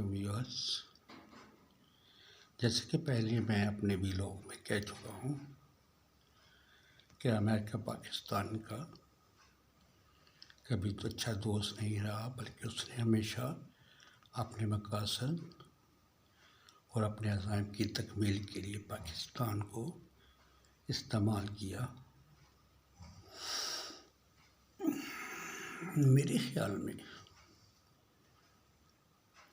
علیکم ویورس، جیسے کہ پہلے میں اپنے ویلاگ میں کہہ چکا ہوں کہ امریکہ پاکستان کا کبھی تو اچھا دوست نہیں رہا، بلکہ اس نے ہمیشہ اپنے مقاصد اور اپنے عزائم کی تکمیل کے لیے پاکستان کو استعمال کیا۔ میرے خیال میں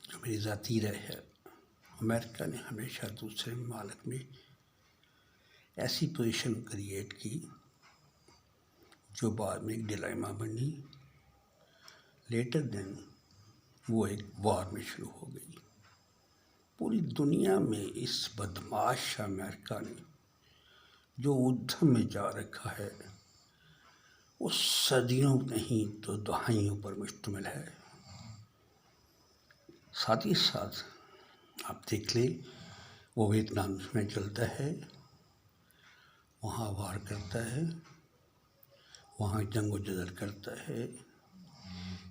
جو میری ذاتی رائے ہے، امریکہ نے ہمیشہ دوسرے ممالک میں ایسی پوزیشن کریٹ کی جو بعد میں ایک ڈیلیما بنی، لیٹر دین وہ ایک وار میں شروع ہو گئی۔ پوری دنیا میں اس بدمعاش امریکہ نے جو ادھم میں جا رکھا ہے وہ صدیوں نہیں تو دہائیوں پر مشتمل ہے۔ ساتھ ہی ساتھ آپ دیکھ لیں، وہ ویتنام میں چلتا ہے، وہاں وار کرتا ہے، وہاں جنگ و جدل کرتا ہے،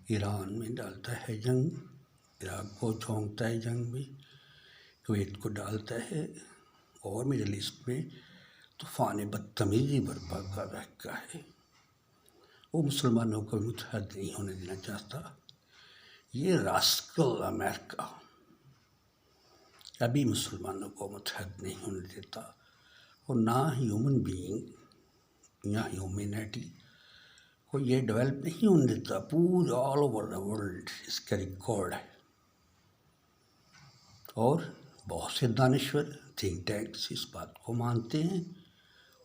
ایران میں ڈالتا ہے جنگ، عراق کو جھونکتا ہے جنگ میں، کویت کو ڈالتا ہے، اور مڈل ایسٹ میں طوفان بدتمیزی برپا کر رکھا ہے۔ وہ مسلمانوں کو متحد نہیں ہونے دینا چاہتا۔ یہ راسکل امریکہ ابھی مسلمانوں کو متحد نہیں ہونے دیتا، اور نہ ہیومن بینگ یا ہیومینٹی کو یہ ڈیولپ نہیں ہونے دیتا۔ پورے آل اوور دا ورلڈ اس کا ریکارڈ ہے، اور بہت سے دانشور تھنک ٹینکس اس بات کو مانتے ہیں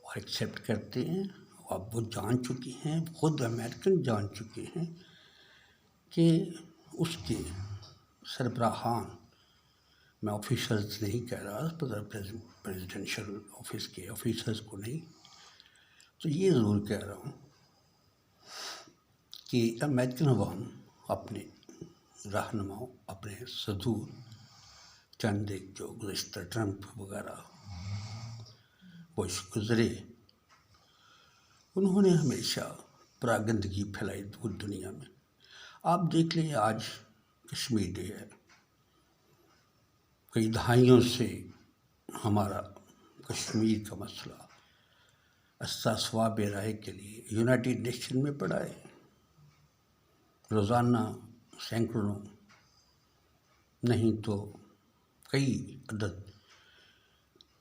اور ایکسیپٹ کرتے ہیں۔ اب وہ جان چکی ہیں، خود امریکن جان چکے ہیں کہ اس کے سربراہان، میں آفیسرز نہیں کہہ رہا، پریزیڈنشل آفس کے آفیسرز کو نہیں، تو یہ ضرور کہہ رہا ہوں کہ امریکن عوام اپنے رہنماؤں، اپنے صدور چند ایک جو گزشتہ ٹرمپ وغیرہ بش گزرے، انہوں نے ہمیشہ پراگندگی پھیلائی پوری دنیا میں۔ آپ دیکھ لیں، آج کشمیر ڈے ہے، کئی دہائیوں سے ہمارا کشمیر کا مسئلہ استصواب رائے کے لیے یونائٹڈ نیشن میں پڑا ہے۔ روزانہ سینکڑوں نہیں تو کئی عدد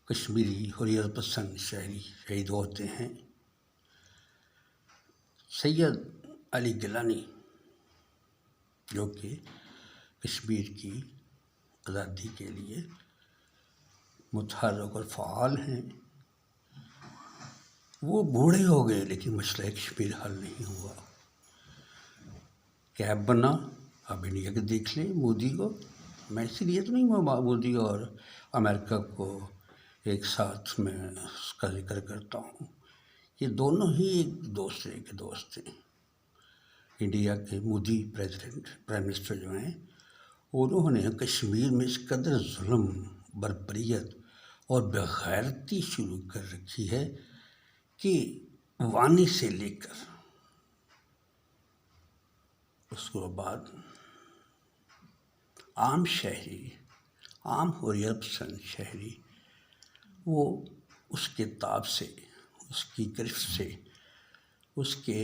کشمیری حریت پسند شہری شہید ہوتے ہیں۔ سید علی گیلانی جو کہ کشمیر کی آزادی کے لیے متحرک اور فعال ہیں، وہ بوڑھے ہو گئے، لیکن مسئلہ کشمیر حل نہیں ہوا۔ کیب بنا، اب انڈیا کے دیکھ لیں مودی کو، میں اسی لیے تو نہیں مودی اور امریکہ کو ایک ساتھ میں اس کا ذکر کرتا ہوں، یہ دونوں ہی ایک دوسرے کے دوست ہیں۔ انڈیا کے مودی پرائم منسٹر جو ہیں، انہوں نے کشمیر میں اس قدر ظلم، بربریت اور بغیرتی شروع کر رکھی ہے کہ وانی سے لے کر اس کے بعد عام شہری، عام حریت پسند شہری، وہ اس کے تاب سے، اس کی گرفت سے، اس کے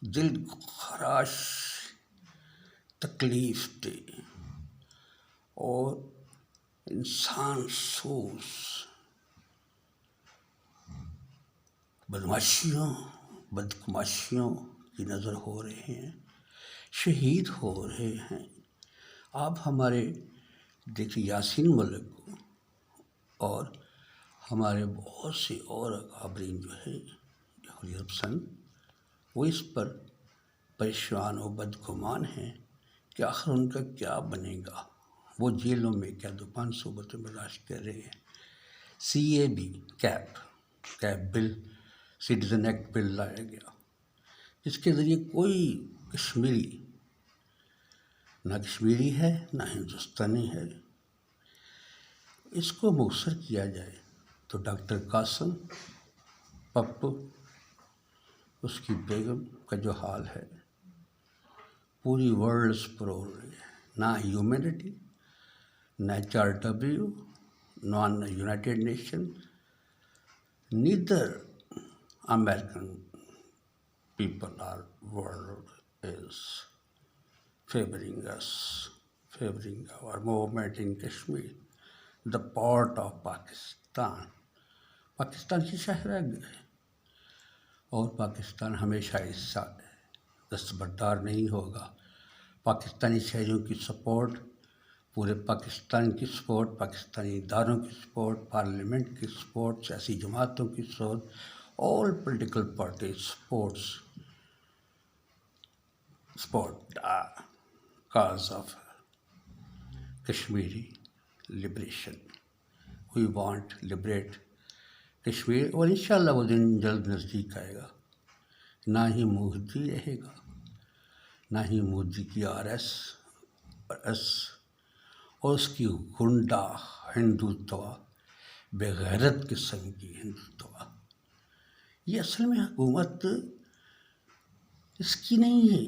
دل خراش تکلیف دہ اور انسان سوز بدماشیوں، بدگماشیوں کی نظر ہو رہے ہیں، شہید ہو رہے ہیں۔ آپ ہمارے دیکھیے یاسین ملک کو اور ہمارے بہت سے اور اکابرین جو ہے حریت پسند، وہ اس پر پریشان و بدگمان ہیں کہ آخر ان کا کیا بنے گا۔ وہ جیلوں میں کیا دو 500 بتیں برداشت کر رہے ہیں۔ کیب بل، سٹیزن ایکٹ بل لایا گیا، جس کے ذریعے کوئی کشمیری نہ کشمیری ہے نہ ہندوستانی ہے۔ اس کو مؤثر کیا جائے تو ڈاکٹر قاسم پپو، اس کی بیگم کا جو حال ہے، پوری ورلڈ پر ہو رہی ہے۔ نہ ہیومینٹی، نہ HRW, non United Nations, neither American people or world is favoring us, favoring our movement in Kashmir, the part of Pakistan. Pakistan کی شہر ہے اور پاکستان ہمیشہ اس دستبردار نہیں ہوگا. پاکستانی شہریوں کی سپورٹ، پورے پاکستان کی سپورٹ، پاکستانی اداروں کی سپورٹ، پارلیمنٹ کی سپورٹ، سیاسی جماعتوں کی support, all political parties support the cause of Kashmiri liberation. We want to liberate Kashmir, اور انشاءاللہ وہ دن جلد نزدیک آئے گا. نہ ہی مودی رہے گا، نہ ہی مودی کی RS اور اس کی گنڈا ہندوتوا، بغیرت قسم کی ہندوتوا. یہ اصل میں حکومت اس کی نہیں ہے.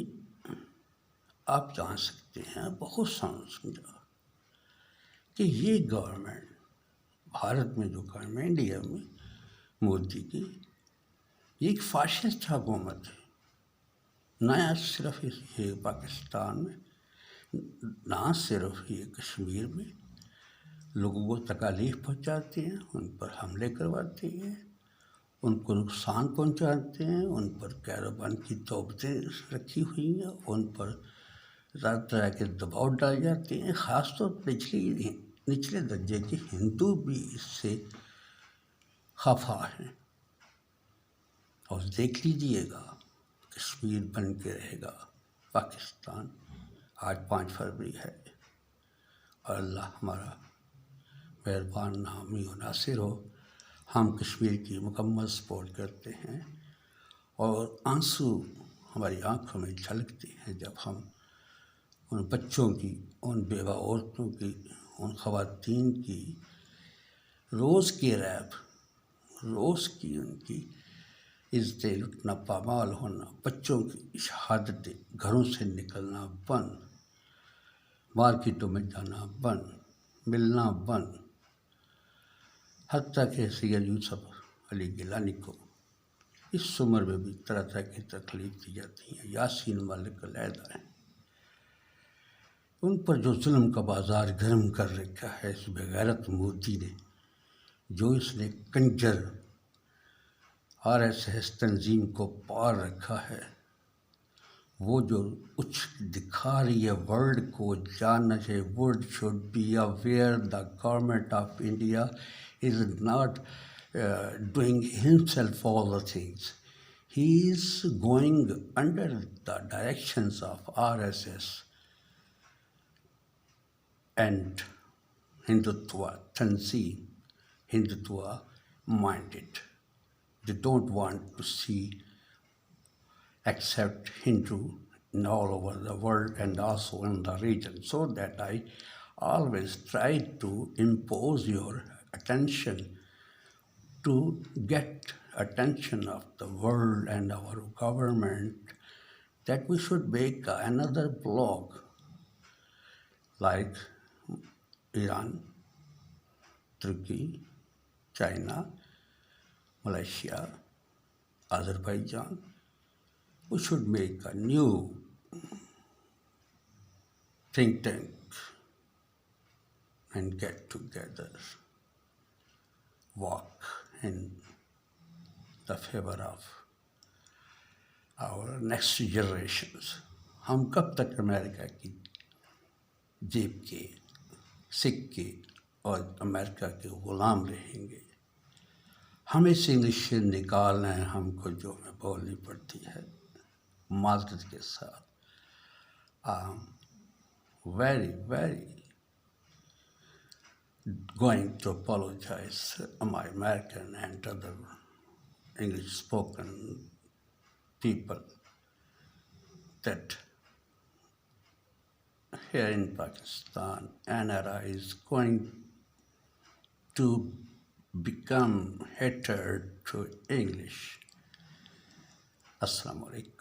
آپ جان سکتے ہیں، بہت سمجھا کہ یہ گورنمنٹ، بھارت میں جو گورنمنٹ، انڈیا میں مودی کی، یہ ایک فاشسٹ حکومت ہے. نہ صرف یہ پاکستان میں، نہ صرف یہ کشمیر میں لوگوں کو تکالیف پہنچاتے ہیں، ان پر حملے کرواتے ہیں، ان کو نقصان پہنچاتے ہیں، ان پر کیربان کی توبتیں رکھی ہوئی ہیں، ان پر طرح طرح کے دباؤ ڈالے جاتے ہیں. خاص طور پر نچلے درجے کے ہندو بھی اس سے خفا ہیں. اور دیکھ لیجیے گا، کشمیر بن کے رہے گا پاکستان. آج 5 فروری ہے اور اللہ ہمارا مہربان حامی و ناصر ہو. ہم کشمیر کی مکمل سپورٹ کرتے ہیں اور آنسو ہماری آنکھوں میں جھلکتے ہیں جب ہم ان بچوں کی، ان بیوہ عورتوں کی، ان خواتین کی روز کی ریپ، روز کی ان کی عزتیں لٹنا پامال ہونا، بچوں کی شہادتیں، گھروں سے نکلنا بند، مارکیٹوں میں جانا بند، ملنا بند. حتیٰ کہ سید یوسف علی گیلانی کو اس عمر میں بھی طرح طرح کی تکلیف دی جاتی ہیں. یاسین ملک علیحدہ ہیں. ان پر جو ظلم کا بازار گرم کر رکھا ہے اس بغیرت مودی نے، جو اس نے کنجر RSS تنظیم کو پار رکھا ہے، وہ جو کچھ دکھا رہی ہے ورلڈ کو جاننا چاہیے. World should be aware the government of India is not doing himself all the things. He is going under the directions of RSS and Hindutva Tanzim, Hindutva minded. They don't want to see accept Hindu in all over the world and also in the region. So that I always try to impose your attention to get attention of the world and our government that we should make another bloc like Iran, Turkey, China, Malaysia, Azerbaijan. We should make a new think tank and get together, walk in the favor of our next generations. ہم کب تک امریکہ کی جیب کے سکے اور امریکہ کے غلام رہیں گے؟ ہمیں سے انگلش سے نکالنا ہے ہم کو، جو ہمیں بولنی پڑتی ہے معذرت کے ساتھ. very, very going to apologize my American and other English spoken people that here in Pakistan, NRI is going to become hatred to English. Assalamu alaikum.